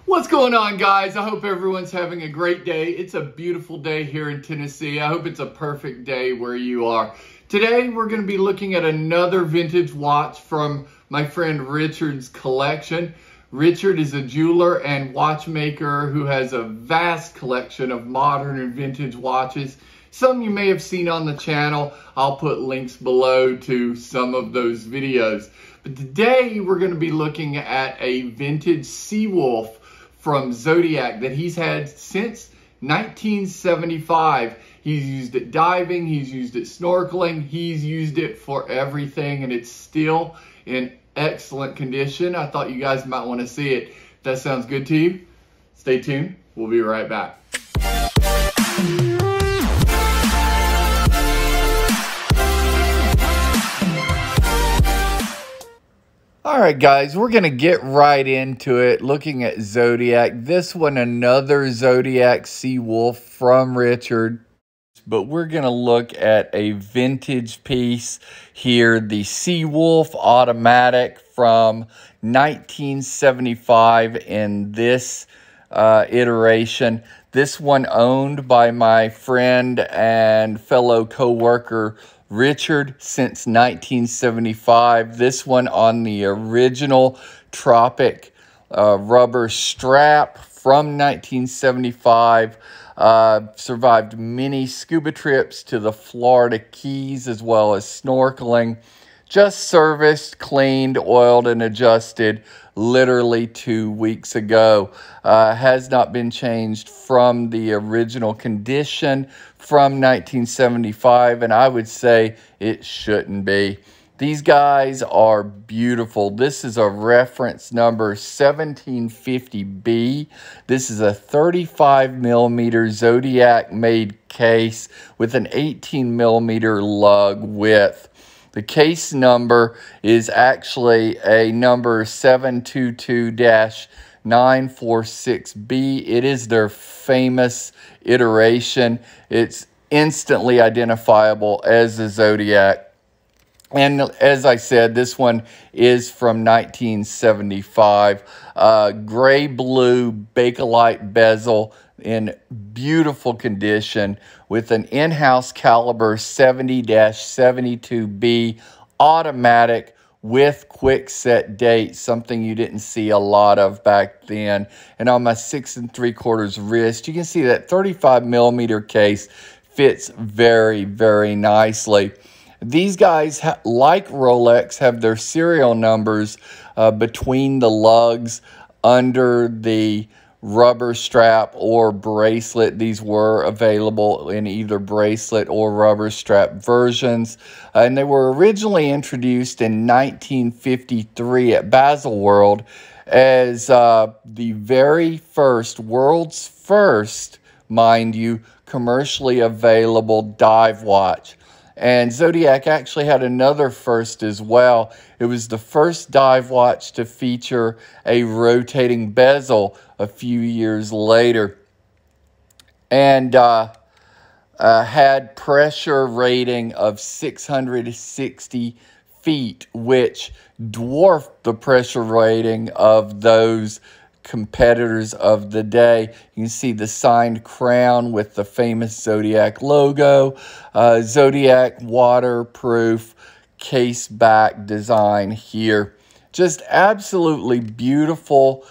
What's going on, guys? I hope everyone's having a great day. It's a beautiful day here in Tennessee. I hope it's a perfect day where you are. Today, we're going to be looking at another vintage watch from my friend Richard's collection. Richard is a jeweler and watchmaker who has a vast collection of modern and vintage watches. Some you may have seen on the channel. I'll put links below to some of those videos. But today, we're going to be looking at a vintage Seawolf from Zodiac that he's had since 1975. He's used it diving, he's used it snorkeling, he's used it for everything, and it's still in excellent condition. I thought you guys might want to see it. If that sounds good to you, stay tuned. We'll be right back. All right, guys, we're going to get right into it, looking at Zodiac. This one, another Zodiac Seawolf from Richard. But we're going to look at a vintage piece here, the Seawolf Automatic from 1975 in this iteration. This one owned by my friend and fellow co-worker Richard since 1975. This one on the original Tropic rubber strap from 1975. Survived many scuba trips to the Florida Keys as well as snorkeling. Just serviced, cleaned, oiled, and adjusted literally 2 weeks ago. Has not been changed from the original condition from 1975, and I would say it shouldn't be. These guys are beautiful. This is a reference number 1750B. This is a 35mm Zodiac made case with an 18mm lug width. The case number is actually a number 722-946B. It is their famous iteration. It's instantly identifiable as the Zodiac. And as I said, this one is from 1975. Gray blue Bakelite bezel in beautiful condition with an in-house caliber 70-72B automatic with quick set date, something you didn't see a lot of back then. And on my 6 3/4 wrist, you can see that 35mm case fits very, very nicely. These guys, like Rolex, have their serial numbers between the lugs under the rubber strap or bracelet. These were available in either bracelet or rubber strap versions. And they were originally introduced in 1953 at Baselworld as the very first, world's first, mind you, commercially available dive watch. And Zodiac actually had another first as well. It was the first dive watch to feature a rotating bezel a few years later. And had pressure rating of 660 feet, which dwarfed the pressure rating of those competitors of the day. You can see the signed crown with the famous Zodiac logo. Zodiac waterproof case back design here. Just absolutely beautiful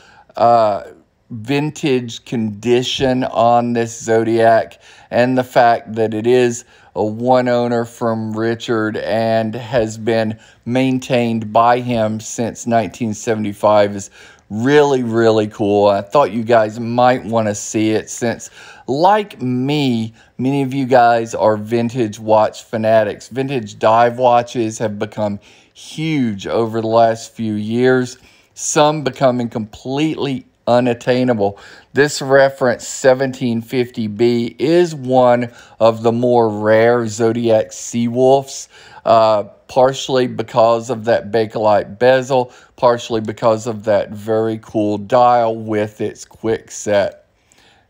vintage condition on this Zodiac, and the fact that it is a one owner from Richard and has been maintained by him since 1975 is really, really cool. I thought you guys might want to see it since, like me, many of you guys are vintage watch fanatics. Vintage dive watches have become huge over the last few years, some becoming completely unattainable. This reference 1750B is one of the more rare Zodiac Seawolves, partially because of that Bakelite bezel, partially because of that very cool dial with its quick set.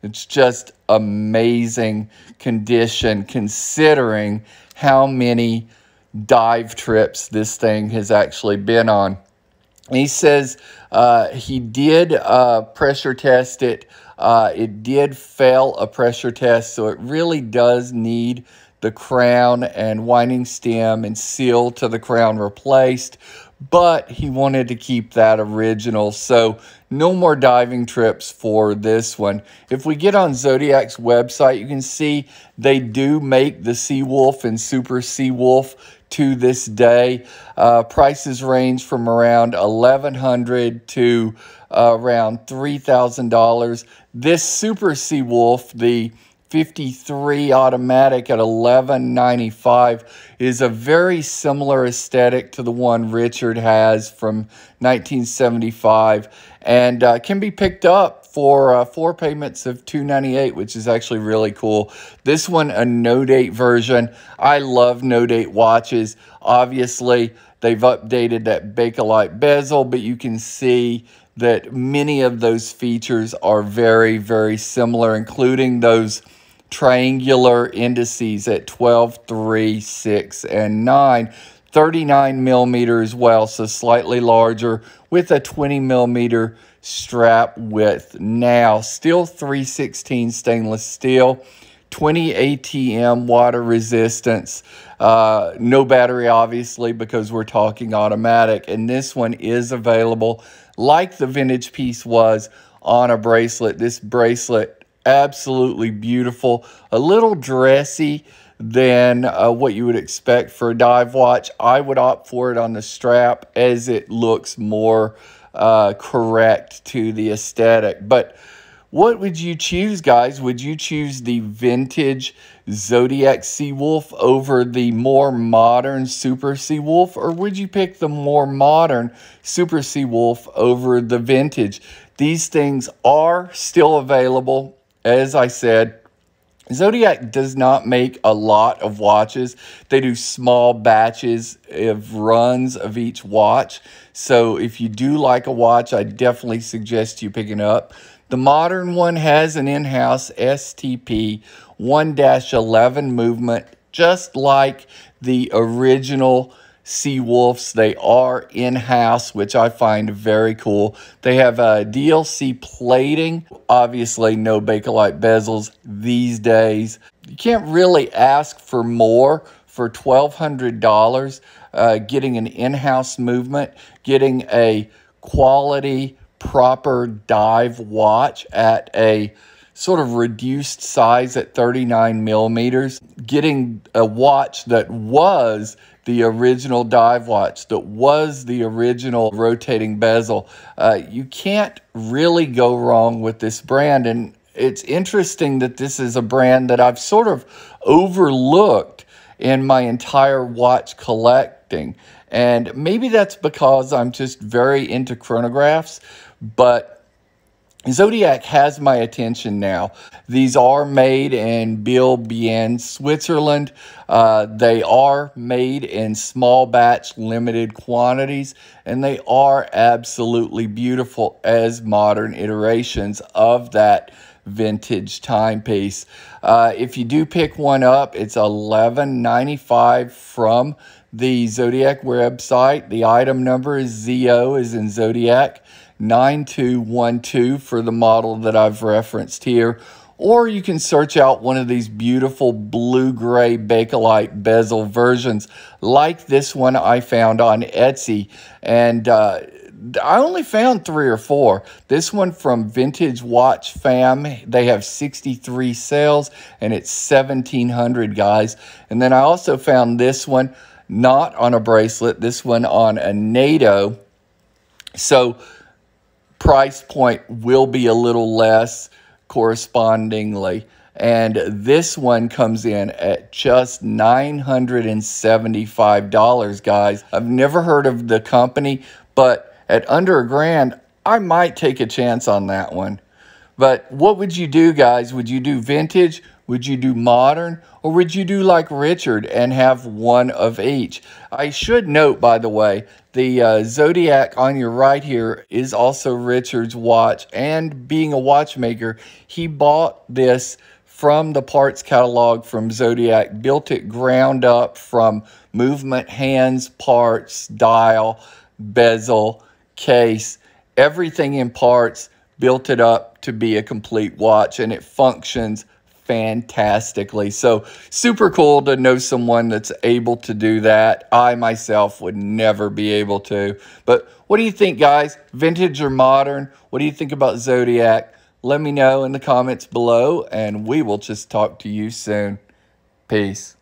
It's just amazing condition considering how many dive trips this thing has actually been on. He says he did pressure test it. It did fail a pressure test, so it really does need the crown and winding stem and seal to the crown replaced, but he wanted to keep that original, so no more diving trips for this one. If we get on Zodiac's website, you can see they do make the Seawolf and Super Seawolf to this day. Prices range from around $1,100 to around $3,000. This Super Seawolf, the 53 automatic at $1,195, is a very similar aesthetic to the one Richard has from 1975, and can be picked up for 4 payments of $298, which is actually really cool. This one, a no-date version. I love no-date watches. Obviously, they've updated that Bakelite bezel, but you can see that many of those features are very, very similar, including those triangular indices at 12, 3, 6, and 9. 39 millimeter as well, so slightly larger with a 20 millimeter strap width. Now, still 316 stainless steel, 20 ATM water resistance, no battery obviously because we're talking automatic, and this one is available like the vintage piece was on a bracelet. This bracelet, absolutely beautiful, a little dressy than what you would expect for a dive watch. I would opt for it on the strap as it looks more correct to the aesthetic. But what would you choose, guys? Would you choose the vintage Zodiac Seawolf over the more modern Super Seawolf, or would you pick the more modern Super Seawolf over the vintage? These things are still available. As I said, Zodiac does not make a lot of watches. They do small batches of runs of each watch. So if you do like a watch, I definitely suggest you picking up. The modern one has an in-house STP 1-11 movement, just like the original Seawolves. They are in-house, which I find very cool. They have DLC plating. Obviously, no Bakelite bezels these days. You can't really ask for more for $1,200. Getting an in-house movement, getting a quality, proper dive watch at a sort of reduced size at 39 millimeters, getting a watch that was the original dive watch, that was the original rotating bezel. You can't really go wrong with this brand. And it's interesting that this is a brand that I've sort of overlooked in my entire watch collecting. And maybe that's because I'm just very into chronographs, but Zodiac has my attention now. These are made in Biel, Switzerland. They are made in small batch, limited quantities, and they are absolutely beautiful as modern iterations of that vintage timepiece. If you do pick one up, it's $11.95 from the Zodiac website. The item number is ZO, as in Zodiac, 9212 for the model that I've referenced here. Or you can search out one of these beautiful blue-gray Bakelite bezel versions like this one I found on Etsy. And I only found 3 or 4. This one from Vintage Watch Fam, they have 63 sales, and it's $1,700, guys. And then I also found this one not on a bracelet, this one on a NATO. So price point will be a little less correspondingly. And this one comes in at just $975, guys. I've never heard of the company, but at under $1,000, I might take a chance on that one. But what would you do, guys? Would you do vintage? Would you do modern? Or would you do like Richard and have one of each? I should note, by the way, the Zodiac on your right here is also Richard's watch. And being a watchmaker, he bought this from the parts catalog from Zodiac, built it ground up from movement, hands, parts, dial, bezel, case, everything in parts, built it up to be a complete watch, and it functions fantastically. So super cool to know someone that's able to do that. I myself would never be able to. But what do you think, guys? Vintage or modern? What do you think about Zodiac? Let me know in the comments below, and we will just talk to you soon. Peace.